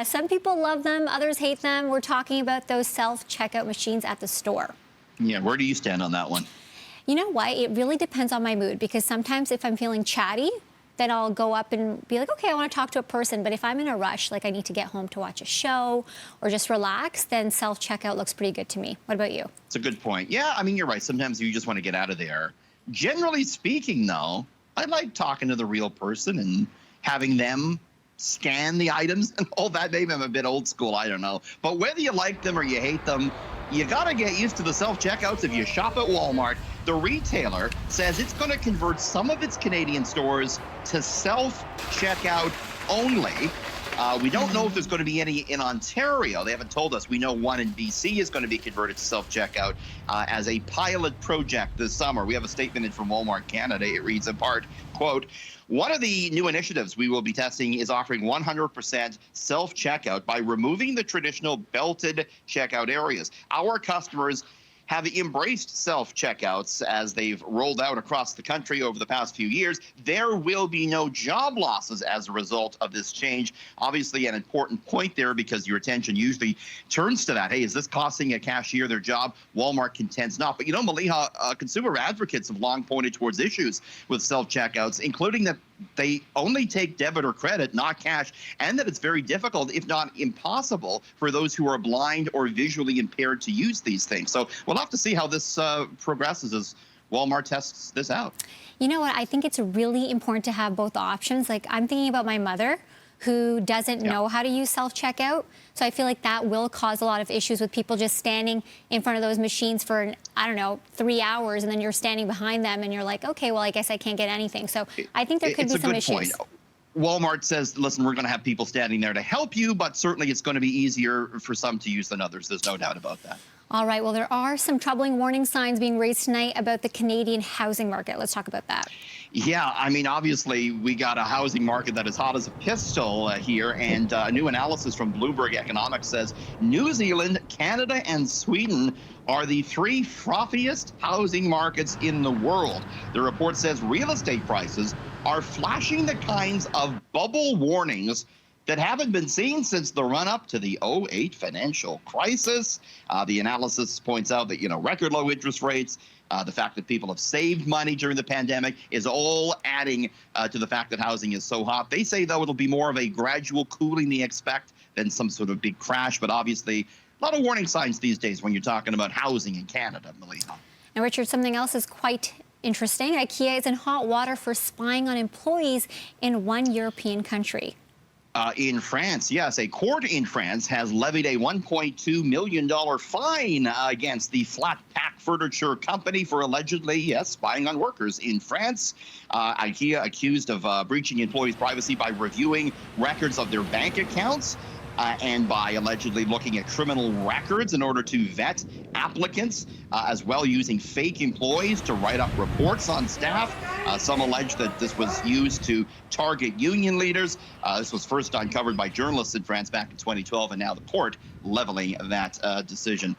Some people love them, others hate them. We're talking about those self-checkout machines at the store. Yeah, where do you stand on that one? You know what? It really depends on my mood, because sometimes if I'm feeling chatty, then I'll go up and be like, okay, I want to talk to a person. But if I'm in a rush, like I need to get home to watch a show or just relax, then self-checkout looks pretty good to me. What about you? It's a good point. Yeah, I mean, you're right. Sometimes you just want to get out of there. Generally speaking, though, I like talking to the real person and having them scan the items and all that. Maybe I'm a bit old school, I don't know. But whether you like them or you hate them, you got to get used to the self-checkouts if you shop at Walmart. The retailer says it's going to convert some of its Canadian stores to self-checkout only. We don't know if there's going to be any in Ontario. They haven't told us. We know one in BC is going to be converted to self-checkout as a pilot project this summer. We have a statement in from Walmart Canada. It reads in part, quote, one of the new initiatives we will be testing is offering 100% self-checkout by removing the traditional belted checkout areas. Our customers have embraced self-checkouts as they've rolled out across the country over the past few years. There will be no job losses as a result of this change. Obviously, an important point there, because your attention usually turns to that. Hey, is this costing a cashier their job? Walmart contends not. But you know, Maliha, consumer advocates have long pointed towards issues with self-checkouts, including that they only take debit or credit, not cash, and that it's very difficult, if not impossible, for those who are blind or visually impaired to use these things. So we'll have to see how this progresses as Walmart tests this out. You know what? I think it's really important to have both options. Like, I'm thinking about my mother, who doesn't know how to use self-checkout. So I feel like that will cause a lot of issues with people just standing in front of those machines for, I don't know, 3 hours, and then you're standing behind them and you're like, okay, well, I guess I can't get anything. So I think there could be some issues. Point. Walmart says, listen, we're going to have people standing there to help you, but certainly it's going to be easier for some to use than others. There's no doubt about that. All right, well, there are some troubling warning signs being raised tonight about the Canadian housing market. Let's talk about that. Yeah, I mean, obviously, we got a housing market that is hot as a pistol here, and a new analysis from Bloomberg Economics says New Zealand, Canada, and Sweden are the three frothiest housing markets in the world. The report says real estate prices are flashing the kinds of bubble warnings that haven't been seen since the run-up to the '08 financial crisis. The analysis points out that, you know, record low interest rates, the fact that people have saved money during the pandemic is all adding to the fact that housing is so hot. They say, though, it'll be more of a gradual cooling they expect than some sort of big crash. But obviously, a lot of warning signs these days when you're talking about housing in Canada, Maliha. Now, Richard, something else is quite interesting. Ikea is in hot water for spying on employees in one European country. In France, yes, a court in France has levied a $1.2 million fine against the flat pack furniture company for allegedly, yes, spying on workers in France. IKEA accused of breaching employees' privacy by reviewing records of their bank accounts and by allegedly looking at criminal records in order to vet applicants, as well using fake employees to write up reports on staff. Some allege that this was used to target union leaders. This was first uncovered by journalists in France back in 2012, and now the court leveling that decision.